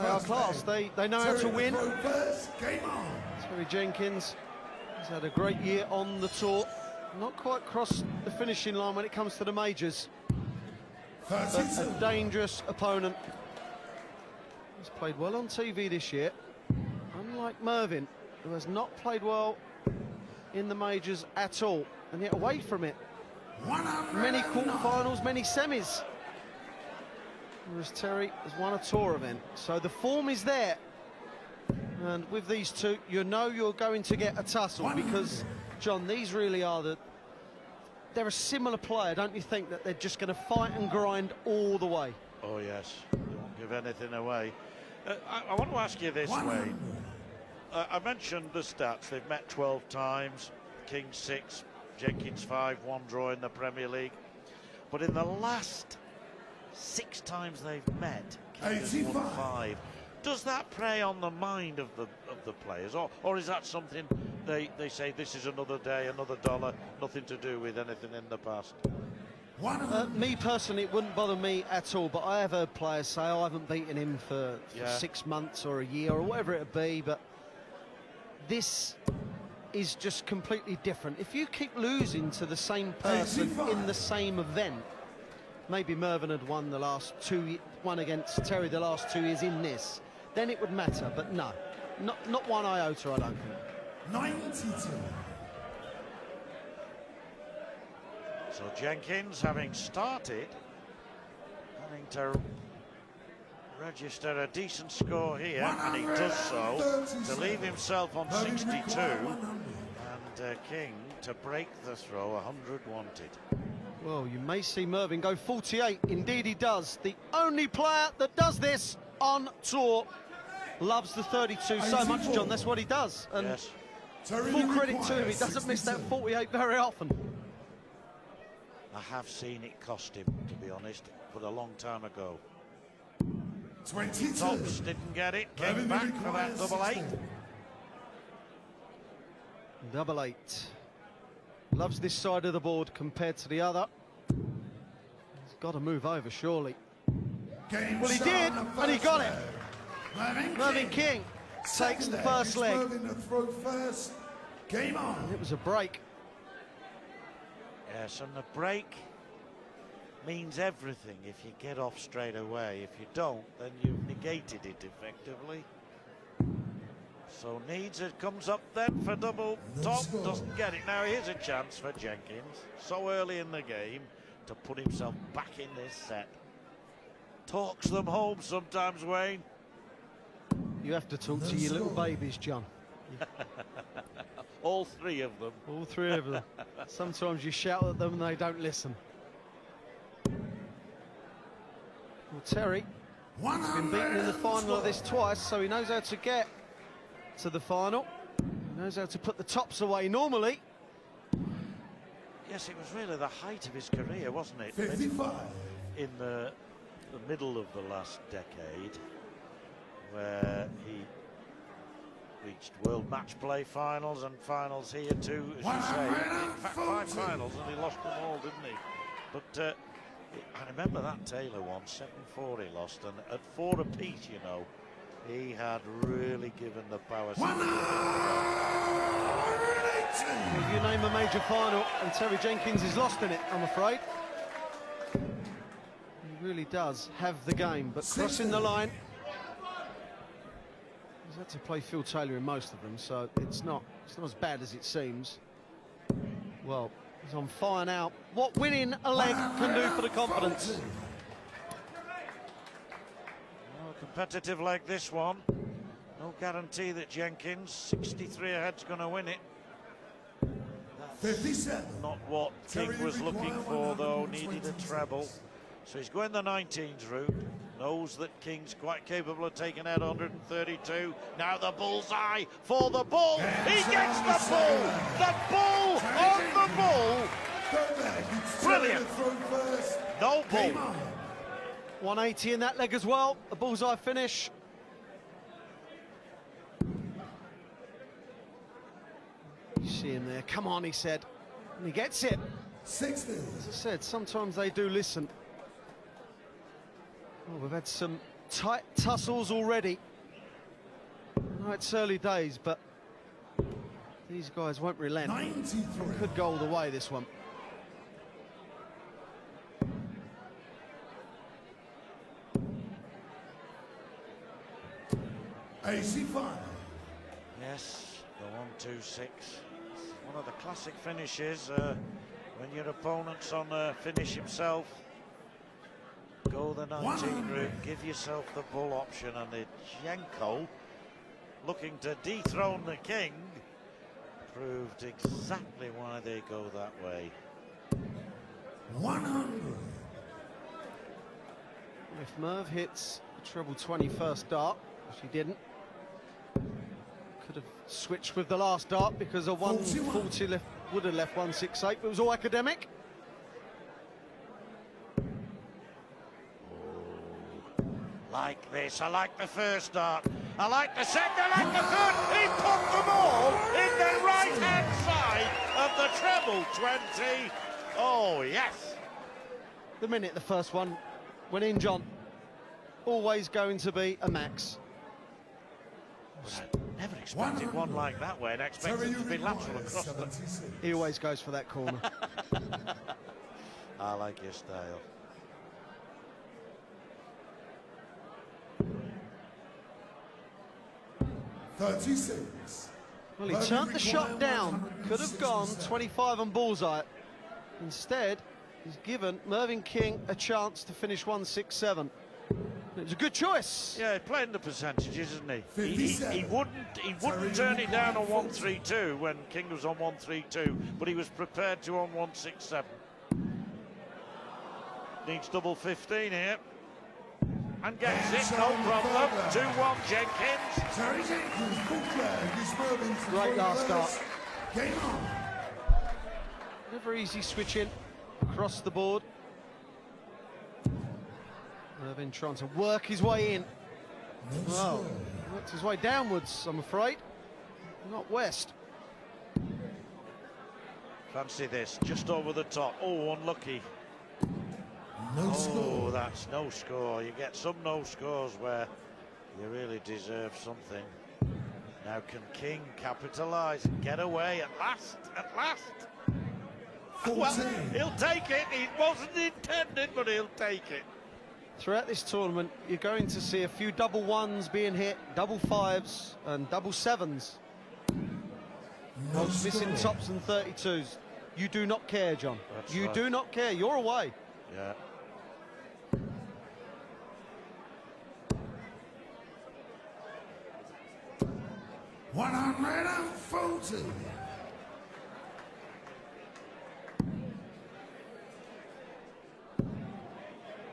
They are class. They know how to win. Terry Jenkins has had a great year on the tour. Not quite crossed the finishing line when it comes to the majors. But a dangerous opponent. He's played well on TV this year. Unlike Mervyn, who has not played well in the majors at all, and yet away from it. Many quarterfinals, many semis. Whereas Terry has won a tour event. So the form is there. And with these two, you know you're going to get a tussle because, John, these really are they're a similar player, don't you think, that they're just going to fight and grind all the way? Oh, yes. They won't give anything away. I want to ask you this, Wayne. I mentioned the stats. They've met 12 times, King 6, Jenkins 5, 1 draw in the Premier League. But in the last 6 times they've met, King has won 5. Does that prey on the mind of the players, or is that something they say this is another day, another dollar, nothing to do with anything in the past? Me personally, it wouldn't bother me at all, but I have heard players say, oh, I haven't beaten him for 6 months or a year or whatever it would be, but this is just completely different. If you keep losing to the same person in the same event, maybe Mervyn had won the last 2, won against Terry the last 2 years in this, then it would matter, but no, not one iota, I don't think. 92. So Jenkins, having started, having to register a decent score here, and he does so to leave himself on 62, and King to break the throw, 100 wanted. Well, you may see Mervyn go 48. Indeed he does. The only player that does this on tour. Loves the 32 so much, John. That's what he does. And yes. Full credit to him. He doesn't miss that 48 very often. I have seen it cost him, to be honest, but a long time ago. 22. Tops didn't get it. Came back for that double 8. Double 8. Loves this side of the board compared to the other. He's got to move over, surely. Well, he did, and he got it. Mervyn King takes the first leg. Game on. And it was a break. Yes, and the break means everything if you get off straight away. If you don't, then you've negated it effectively. So needs it, comes up then for double top, doesn't get it. Now here's a chance for Jenkins, so early in the game, to put himself back in this set. Talks them home sometimes, Wayne. You have to talk to your little babies, John. All 3 of them. All 3 of them. Sometimes you shout at them and they don't listen. Well, Terry has been beaten in the final of this twice, so he knows how to get to the final. He knows how to put the tops away normally. Yes, it was really the height of his career, wasn't it? 55. In the middle of the last decade, where he reached World Match Play finals and finals here too, as you say. In fact, 5 finals, and he lost them all, didn't he? But I remember that Taylor one, 7-4 he lost, and at 4 apiece, you know, he had really given the power. If you name a major final, and Terry Jenkins is lost in it, I'm afraid. He really does have the game, but crossing the line. He's had to play Phil Taylor in most of them, so it's not as bad as it seems. Well, he's on fire now. What winning a leg can do for the confidence. Oh, competitive leg, this one. No guarantee that Jenkins, 63 ahead's going to win it. That's 57. not what King was looking for, though. Needed a treble. So he's going the 19s route. Knows that King's quite capable of taking out 132. Now the bullseye for the bull. He gets the bull. The bull on the bull. Brilliant. No bull. 180 in that leg as well. The bullseye finish. You see him there. Come on, he said. And he gets it. 60. As I said, sometimes they do listen. Well, we've had some tight tussles already. I know it's early days, but these guys won't relent. 93. Could go all the way, this one. AC5. Yes, the 1-2-6. One of the classic finishes when your opponent's on a finish himself. Go the 19 route, give yourself the bull option, and the Jenko, looking to dethrone the king, proved exactly why they go that way. 100. If Merv hits the treble 21st dart, which he didn't, could have switched with the last dart because a 140 left would have left 168, but it was all academic. Like this, I like the first dart, I like the second, I like the third. He put them all in the right-hand side of the treble 20. Oh, yes. The minute the first one went in, John, always going to be a max. I never expected one like that way and expected it to be lateral across the... He always goes for that corner. I like your style. $36. Well, he turned the shot down, could have gone 25 on bullseye. Instead, he's given Mervyn King a chance to finish 167. It was a good choice. Yeah, playing the percentages, isn't he? He wouldn't turn it down on 132 when King was on 132, but he was prepared to on 167. Needs double 15 here. And gets it, no problem. 2-1 Jenkins. Terry Jenkins, full flag, is Mervyn to Great last start. Game on. Never easy switching across the board. Mervyn trying to work his way in. Well, worked his way downwards, I'm afraid. Not west. Fancy this, just over the top. Oh, unlucky. No score. Oh, that's no score. You get some no scores where you really deserve something. Now can King capitalise and get away at last? At last. 14. Well, he'll take it. It wasn't intended, but he'll take it. Throughout this tournament, you're going to see a few double ones being hit, double fives and double sevens. No Most missing score. tops and 32s. You do not care, John. That's You right. do not care. You're away. Yeah. $140.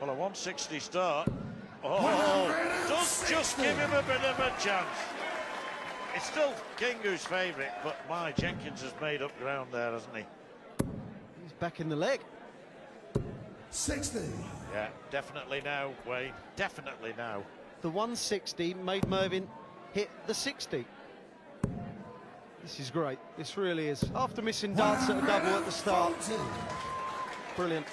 Well, a 160 start. Oh, does just give him a bit of a chance. It's still King who's favourite, but my Jenkins has made up ground there, hasn't he? He's back in the leg. 60. Yeah, definitely now, Wayne. Definitely now. The 160 made Mervyn hit the 60. This is great. This really is. After missing darts at a double at the start. 140. Brilliant.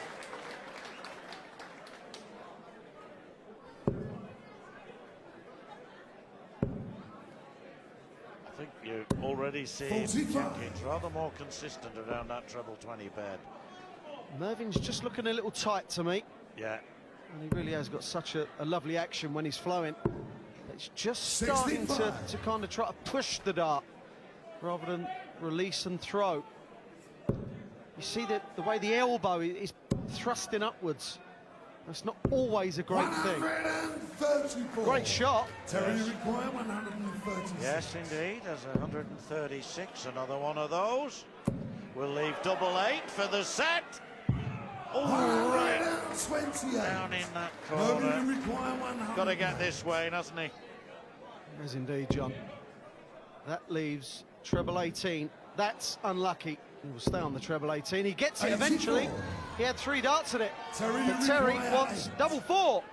I think you're already seeing 45. Jenkins rather more consistent around that treble 20 bed. Mervyn's just looking a little tight to me. Yeah. And he really has got such a lovely action when he's flowing. It's just starting to 65. kind of try to push the dart rather than release and throw. You see that the way the elbow is thrusting upwards. That's not always a great thing. 134. Great shot. Terry require 136. Yes, indeed. There's 136. Another one of those. We'll leave double 8 for the set. Oh, right. 128. Down in that Mervyn corner. require 100. Got to get this way, hasn't he? Yes, indeed, John. That leaves treble 18. That's unlucky. He will stay on the treble 18. He gets it 84. eventually. He had 3 darts at it. Terry But Terry require wants 8. double 4.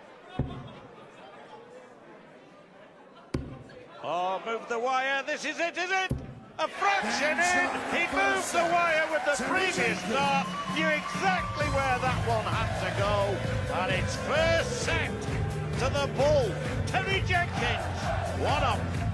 Oh, move the wire. This is it, is it? A fraction in. He moved the wire with the previous start. Knew exactly where that one had to go. And it's first set to the bull, Terry Jenkins. One up.